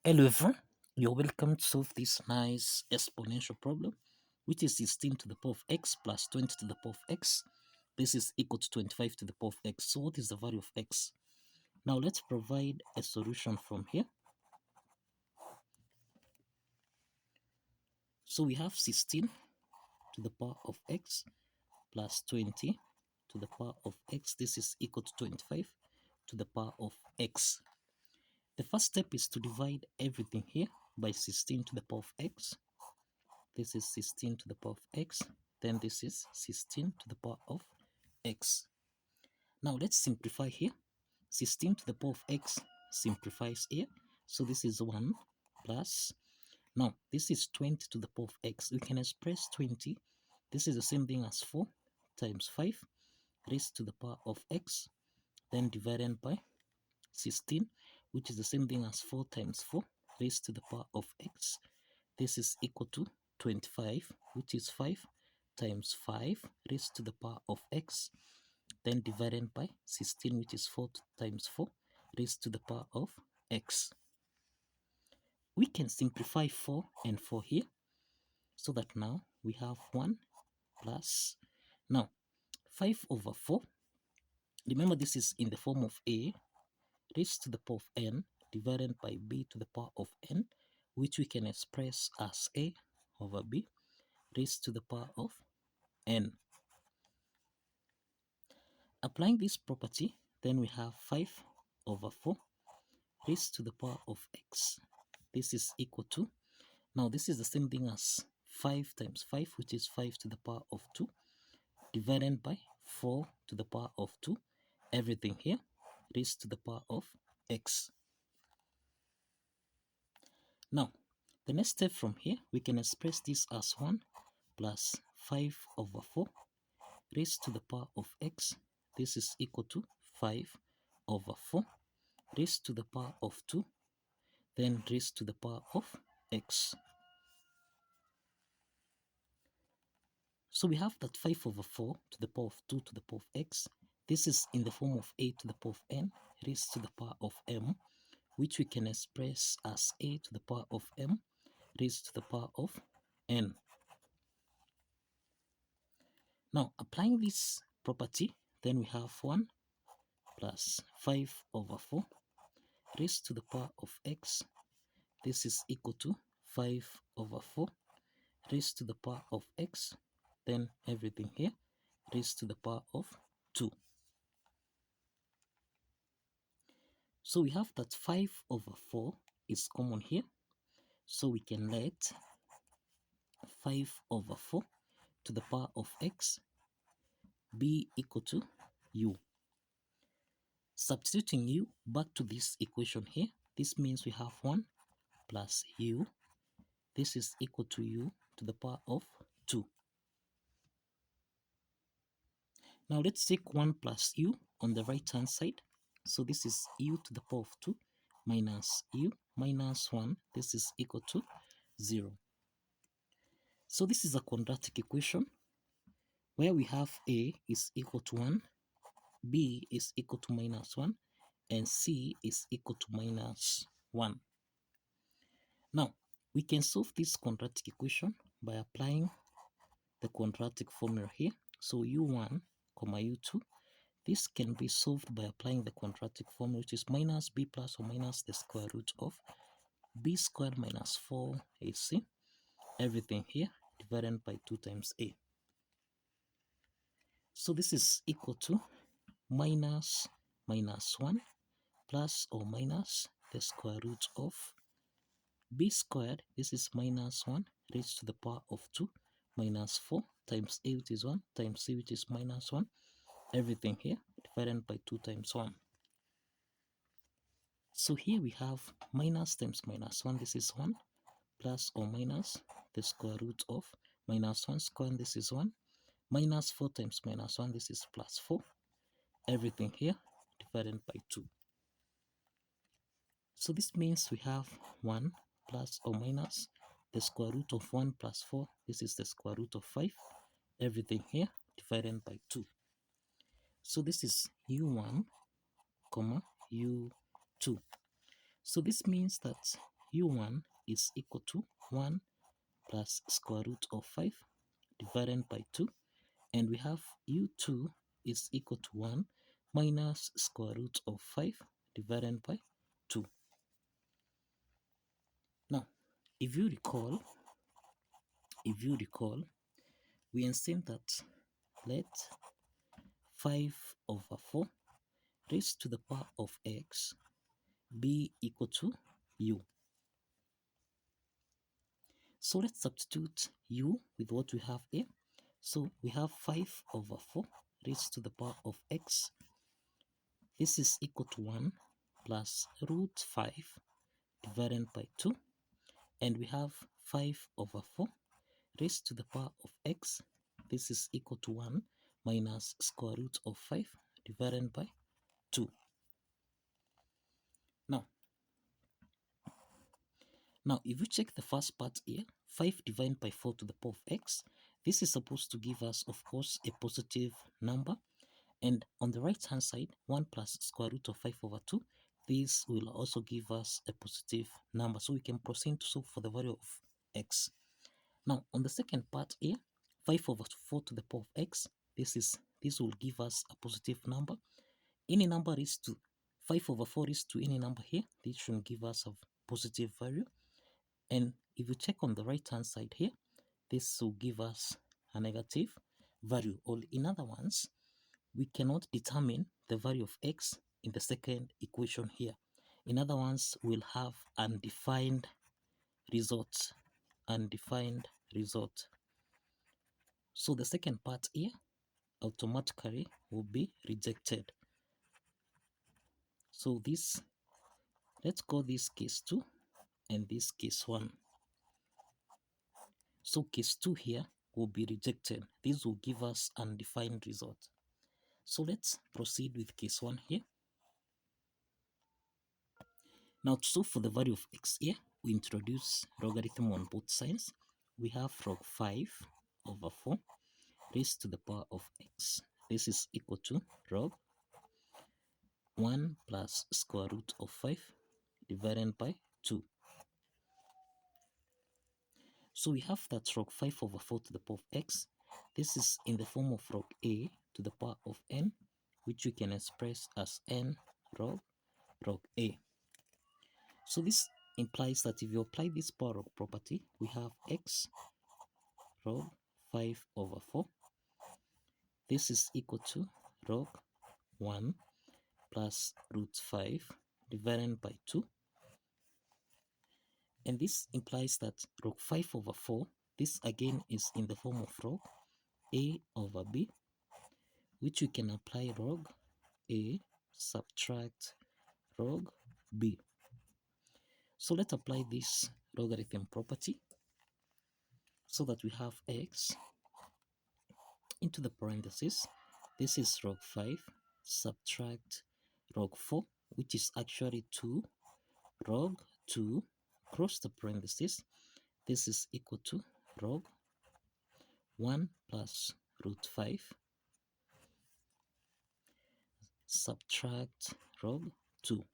Hello everyone, you're welcome to solve this nice exponential problem, which is 16 to the power of x plus 20 to the power of x. This is equal to 25 to the power of x. So what is the value of x? Now let's provide a solution from here. So we have 16 to the power of x plus 20 to the power of x. This is equal to 25 to the power of x. The first step is to divide everything here by 16 to the power of x. This is 16 to the power of x. Then this is 16 to the power of x. Now let's simplify here. 16 to the power of x simplifies here. So this is 1 plus. Now this is 20 to the power of x. We can express 20. This is the same thing as 4 times 5 raised to the power of x. Then divided by 16, which is the same thing as 4 times 4 raised to the power of x. This is equal to 25, which is 5 times 5 raised to the power of x, then divided by 16, which is 4 times 4 raised to the power of x. We can simplify 4 and 4 here, so that now we have 1 plus, now 5 over 4, remember this is in the form of a raised to the power of n divided by b to the power of n, which we can express as a over b raised to the power of n. Applying this property, then we have 5 over 4 raised to the power of x. This is equal to, now this is the same thing as 5 times 5, which is 5 to the power of 2, divided by 4 to the power of 2, everything here raised to the power of x. Now, the next step from here, we can express this as 1 plus 5 over 4 raised to the power of x. This is equal to 5 over 4 raised to the power of 2, then raised to the power of x. So we have that 5 over 4 to the power of 2 to the power of x. This is in the form of a to the power of n raised to the power of m, which we can express as a to the power of m raised to the power of n. Now, applying this property, then we have 1 plus 5 over 4 raised to the power of x. This is equal to 5 over 4 raised to the power of x, then everything here raised to the power of 2. So we have that 5 over 4 is common here. So we can let 5 over 4 to the power of x be equal to u. Substituting u back to this equation here, this means we have 1 plus u. This is equal to u to the power of 2. Now let's take 1 plus u on the right hand side. So this is u to the power of 2 minus u minus 1. This is equal to 0. So this is a quadratic equation where we have a is equal to 1, b is equal to minus 1, and c is equal to minus 1. Now, we can solve this quadratic equation by applying the quadratic formula here. So u1, u2, this can be solved by applying the quadratic formula, which is minus b plus or minus the square root of b squared minus 4ac, everything here divided by 2 times a. So this is equal to minus 1 plus or minus the square root of b squared, this is minus 1 raised to the power of 2 minus 4 times a, which is 1, times c, which is minus 1, everything here divided by 2 times 1. So here we have minus times minus 1, this is 1, plus or minus the square root of minus 1 square, this is 1, minus 4 times minus 1, this is plus 4, everything here divided by 2. So this means we have 1 plus or minus the square root of 1 plus 4, this is the square root of 5, everything here divided by 2. So this is u1, u2. So this means that u1 is equal to 1 plus square root of 5 divided by 2, and we have u2 is equal to 1 minus square root of 5 divided by 2. Now, if you recall, we insist that let 5 over 4 raised to the power of x be equal to u. So let's substitute u with what we have here. So we have 5 over 4 raised to the power of x. This is equal to 1 plus root 5 divided by 2. And we have 5 over 4 raised to the power of x. This is equal to 1 minus square root of 5 divided by 2. Now, if you check the first part here, 5 divided by 4 to the power of x, this is supposed to give us, of course, a positive number. And on the right hand side, 1 plus square root of 5 over 2, this will also give us a positive number. So we can proceed to solve for the value of x. Now, on the second part here, 5 over 4 to the power of x, this will give us a positive number. Any number raised to 5 over 4 raised to any number here, this should give us a positive value. And if you check on the right hand side here, this will give us a negative value. Or in other words, we cannot determine the value of x in the second equation here. In other words, we'll have undefined result. So the second part here automatically will be rejected. So this, let's call this case 2 and this case 1. So case 2 here will be rejected. This will give us undefined result. So let's proceed with case 1 here. Now to solve for the value of x here, we introduce logarithm on both sides. We have log 5 over 4 raised to the power of x. This is equal to log 1 plus square root of 5 divided by 2. So we have that log 5 over 4 to the power of x. This is in the form of log a to the power of n, which we can express as n log a. So this implies that if you apply this power log property, we have x log 5 over 4. This is equal to log 1 plus root 5 divided by 2. And this implies that log 5 over 4, this again is in the form of log a over b, which we can apply log a subtract log b. So let's apply this logarithm property so that we have x into the parentheses. This is log 5 subtract log 4, which is actually 2 log 2 cross the parentheses. This is equal to log 1 plus root 5 subtract log 2.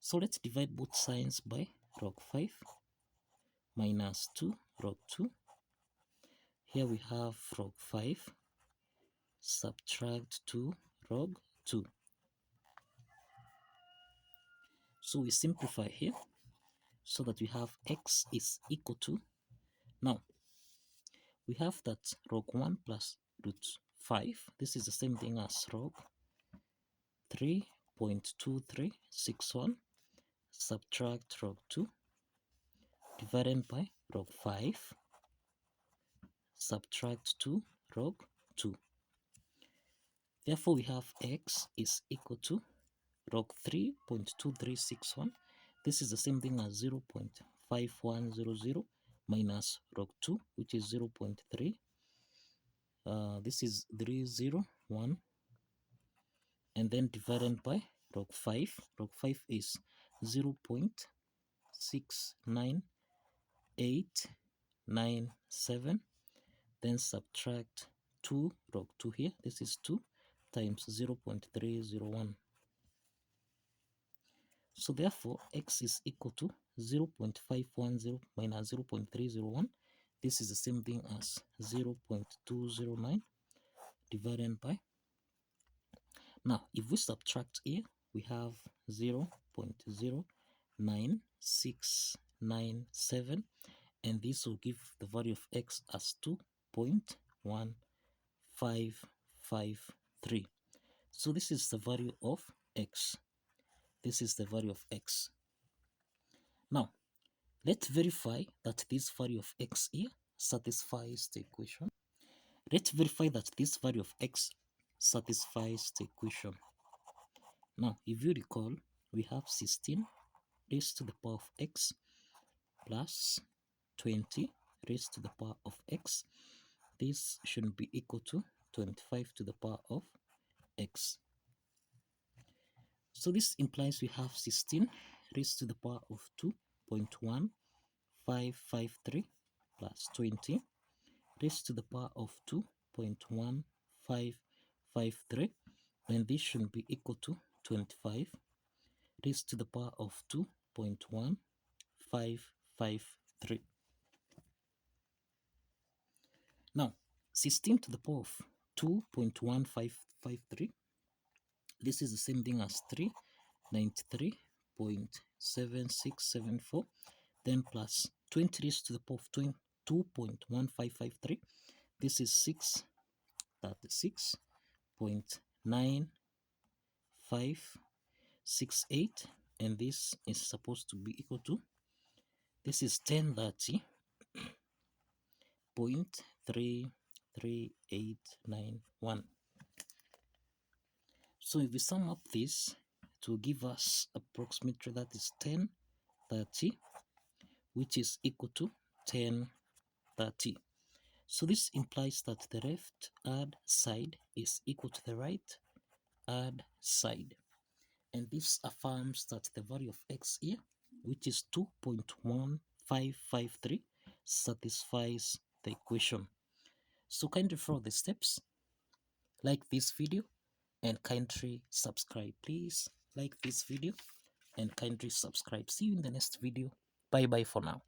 So let's divide both sides by log 5 minus 2 log 2. Here we have log 5 subtract 2 log 2. So we simplify here so that we have x is equal to, now we have that log 1 plus root 5, this is the same thing as log 3.2361 subtract log 2 divided by log 5 subtract 2 log 2. Therefore we have x is equal to log 3.2361. This is the same thing as 0.5100 minus log 2, which is 0.3. This is 301, and then divided by log 5. Log 5 is 0.69897. Then subtract 2 log 2 here. This is 2 times 0.301. So therefore, x is equal to 0.510 minus 0.301. This is the same thing as 0.209 divided by. Now, if we subtract here, we have 0.09697, and this will give the value of x as 2.1553. So this is the value of x. This is the value of x. Now, let's verify that this value of x here satisfies the equation. Let's verify that this value of x satisfies the equation. Now, if you recall, we have 16 raised to the power of x plus 20 raised to the power of x. This should be equal to 25 to the power of x. So this implies we have 16 raised to the power of 2.1553 plus 20 raised to the power of 2.1553, and this should be equal to 25 raised to the power of 2.1553. Now, 16 to the power of 2.1553, this is the same thing as 393.7674, then plus 20 raised to the power of 2.1553, this is 636.9568, and this is supposed to be equal to, this is 1030.33891. So if we sum up this, it will give us approximately, that is 1030, which is equal to 1030. So this implies that the left hand side is equal to the right hand side. And this affirms that the value of x here, which is 2.1553, satisfies the equation. So kindly follow the steps, like this video, and kindly subscribe. Please like this video and kindly subscribe. See you in the next video. Bye bye for now.